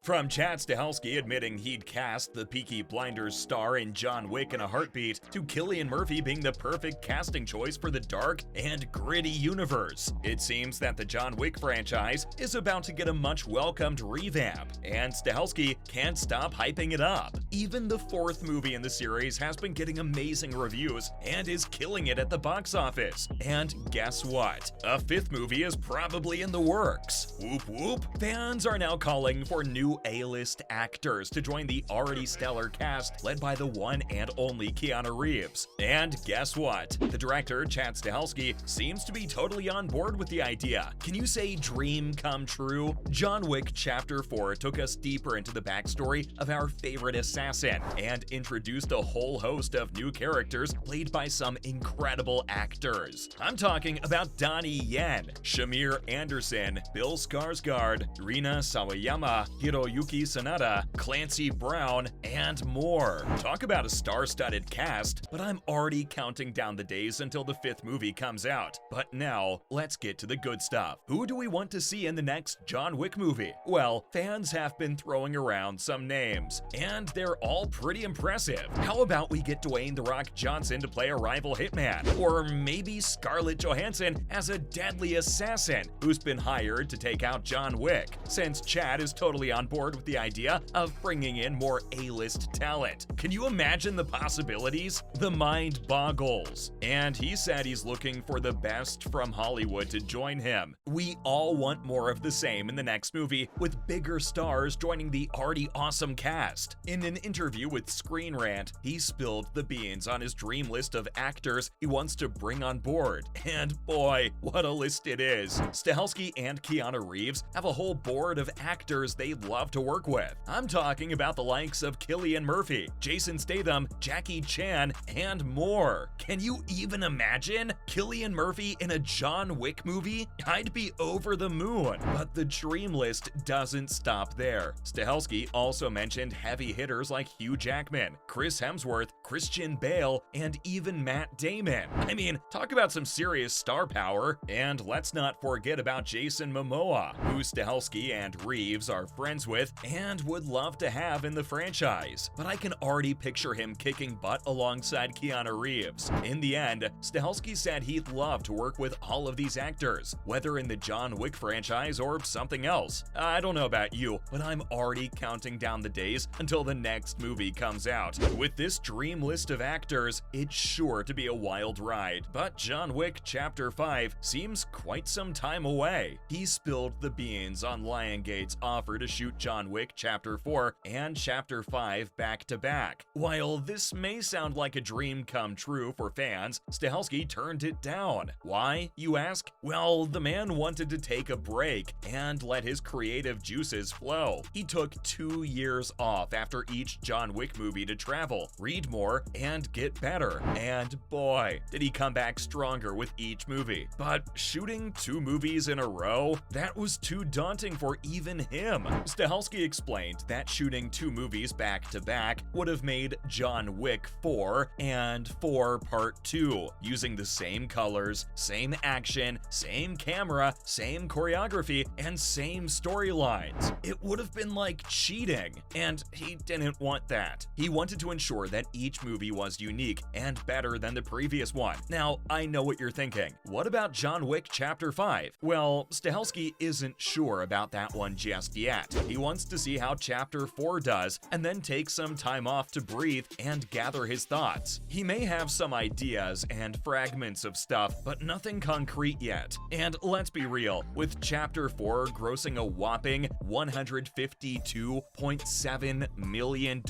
From Chad Stahelski admitting he'd cast the Peaky Blinders star in John Wick in a heartbeat, to Cillian Murphy being the perfect casting choice for the dark and gritty universe, it seems that the John Wick franchise is about to get a much welcomed revamp, and Stahelski can't stop hyping it up. Even the fourth movie in the series has been getting amazing reviews and is killing it at the box office. And guess what? A fifth movie is probably in the works. Whoop whoop. Fans are now calling for new A-list actors to join the already stellar cast led by the one and only Keanu Reeves. And guess what? The director, Chad Stahelski, seems to be totally on board with the idea. Can you say dream come true? John Wick Chapter 4 took us deeper into the backstory of our favorite assassin and introduced a whole host of new characters played by some incredible actors. I'm talking about Donnie Yen, Shamir Anderson, Bill Skarsgård, Rina Sawayama, Hiroyuki Sanada, Clancy Brown, and more. Talk about a star-studded cast, but I'm already counting down the days until the fifth movie comes out. But now, let's get to the good stuff. Who do we want to see in the next John Wick movie? Well, fans have been throwing around some names, and they're all pretty impressive. How about we get Dwayne "The Rock" Johnson to play a rival hitman? Or maybe Scarlett Johansson as a deadly assassin who's been hired to take out John Wick, since Chad is totally on board with the idea of bringing in more A-list talent. Can you imagine the possibilities? The mind boggles. And he said he's looking for the best from Hollywood to join him. We all want more of the same in the next movie, with bigger stars joining the already awesome cast. In an interview with Screen Rant, he spilled the beans on his dream list of actors he wants to bring on board. And boy, what a list it is. Stahelski and Keanu Reeves have a whole board of actors they'd love to work with. I'm talking about the likes of Cillian Murphy, Jason Statham, Jackie Chan, and more. Can you even imagine Cillian Murphy in a John Wick movie? I'd be over the moon. But the dream list doesn't stop there. Stahelski also mentioned heavy hitters like Hugh Jackman, Chris Hemsworth, Christian Bale, and even Matt Damon. I mean, talk about some serious star power. And let's not forget about Jason Momoa, who Stahelski and Reeves are friends with and would love to have in the franchise. But I can already picture him kicking butt alongside Keanu Reeves. In the end, Stahelski said he'd love to work with all of these actors, whether in the John Wick franchise or something else. I don't know about you, but I'm already counting down the days until the next movie comes out. With this dream list of actors, it's sure to be a wild ride. But John Wick Chapter 5 seems quite some time away. He spilled the beans on Lionsgate's offer to shoot John Wick Chapter 4 and Chapter 5 back to back. While this may sound like a dream come true for fans, Stahelski turned it down. Why, you ask? Well, the man wanted to take a break and let his creative juices flow. He took 2 years off after each John Wick movie to travel, read more, and get better. And boy, did he come back stronger with each movie. But shooting 2 movies in a row? That was too daunting for even him. Stahelski explained that shooting 2 movies back to back would have made John Wick 4 and 4 Part 2, using the same colors, same action, same camera, same choreography, and same storylines. It would have been like cheating, and he didn't want that. He wanted to ensure that each movie was unique and better than the previous one. Now, I know what you're thinking. What about John Wick Chapter 5? Well, Stahelski isn't sure about that one just yet. He wants to see how Chapter 4 does and then take some time off to breathe and gather his thoughts. He may have some ideas and fragments of stuff, but nothing concrete yet. And let's be real, with Chapter 4 grossing a whopping $152.7 million,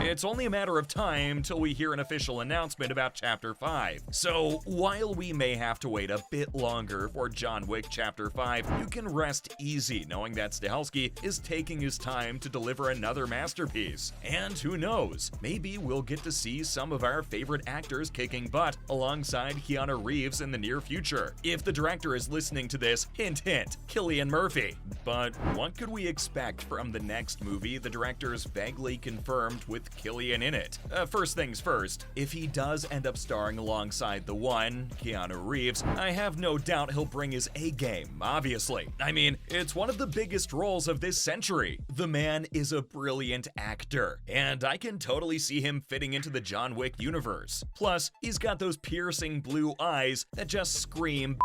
it's only a matter of time till we hear an official announcement about Chapter 5. So while we may have to wait a bit longer for John Wick Chapter 5, you can rest easy knowing that Stahelski is taking his time to deliver another masterpiece. And who knows, maybe we'll get to see some of our favorite actors kicking butt alongside Keanu Reeves in the near future. If the director is listening to this, hint hint, Cillian Murphy. But what could we expect from the next movie the director's vaguely confirmed with Cillian in it? First things first, if he does end up starring alongside the one, Keanu Reeves, I have no doubt he'll bring his A game, obviously. I mean, it's one of the biggest roles of this century. century. The man is a brilliant actor, and I can totally see him fitting into the John Wick universe. Plus, he's got those piercing blue eyes that just scream.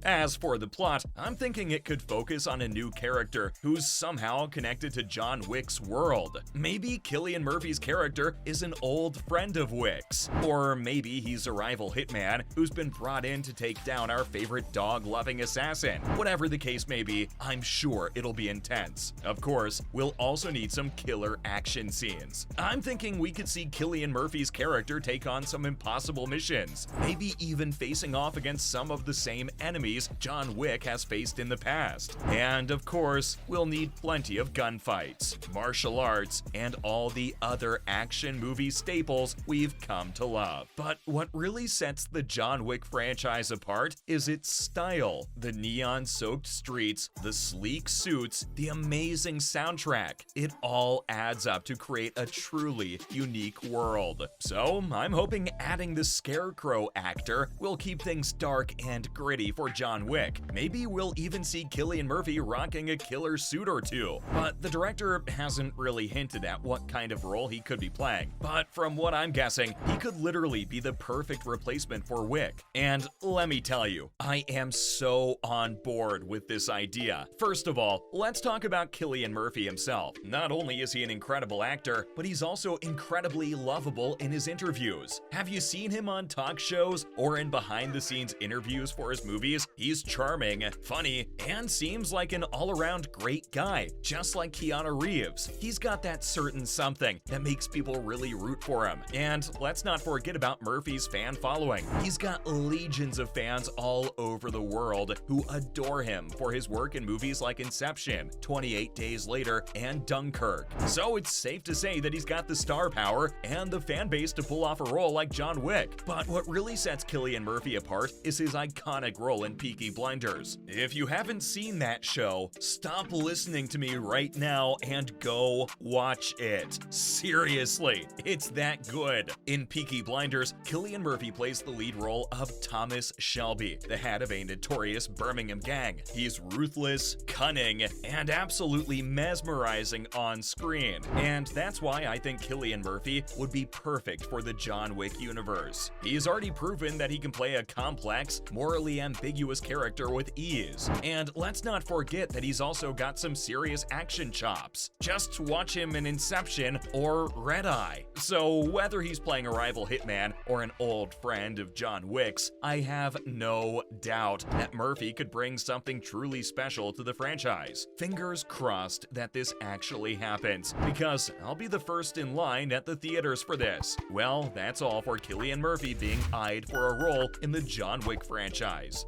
As for the plot, I'm thinking it could focus on a new character who's somehow connected to John Wick's world. Maybe Cillian Murphy's character is an old friend of Wick's. Or maybe he's a rival hitman who's been brought in to take down our favorite dog-loving assassin. Whatever the case may be, I'm sure it'll be intense. Of course, we'll also need some killer action scenes. I'm thinking we could see Cillian Murphy's character take on some impossible missions, maybe even facing off against some of the same enemies John Wick has faced in the past. And of course, we'll need plenty of gunfights, martial arts, and all the other action movie staples we've come to love. But what really sets the John Wick franchise apart is its style. The neon-soaked streets, the sleek suits, the amazing soundtrack. It all adds up to create a truly unique world. So I'm hoping adding the Scarecrow actor will keep things dark and gritty for John Wick. Maybe we'll even see Cillian Murphy rocking a killer suit or two. But the director hasn't really hinted at what kind of role he could be playing. But from what I'm guessing, he could literally be the perfect replacement for Wick. And let me tell you, I am so on board with this idea. First of all, let's talk about Cillian Murphy himself. Not only is he an incredible actor, but he's also incredibly lovable in his interviews. Have you seen him on talk shows or in behind-the-scenes interviews for his movies? He's charming, funny, and seems like an all-around great guy, just like Keanu Reeves. He's got that certain something that makes people really root for him. And let's not forget about Murphy's fan following. He's got legions of fans all over the world who adore him for his work in movies like Inception, 28 Days Later, and Dunkirk. So it's safe to say that he's got the star power and the fan base to pull off a role like John Wick. But what really sets Cillian Murphy apart is his iconic role in Peaky Blinders. If you haven't seen that show, stop listening to me right now and go watch it. Seriously, it's that good. In Peaky Blinders, Cillian Murphy plays the lead role of Thomas Shelby, the head of a notorious Birmingham gang. He's ruthless, cunning, and absolutely mesmerizing on screen. And that's why I think Cillian Murphy would be perfect for the John Wick universe. He's already proven that he can play a complex, morally ambiguous character with ease. And let's not forget that he's also got some serious action chops. Just watch him in Inception or Red Eye. So whether he's playing a rival hitman or an old friend of John Wick's, I have no doubt that Murphy could bring something truly special to the franchise. Fingers crossed that this actually happens, because I'll be the first in line at the theaters for this. Well, that's all for Cillian Murphy being eyed for a role in the John Wick franchise.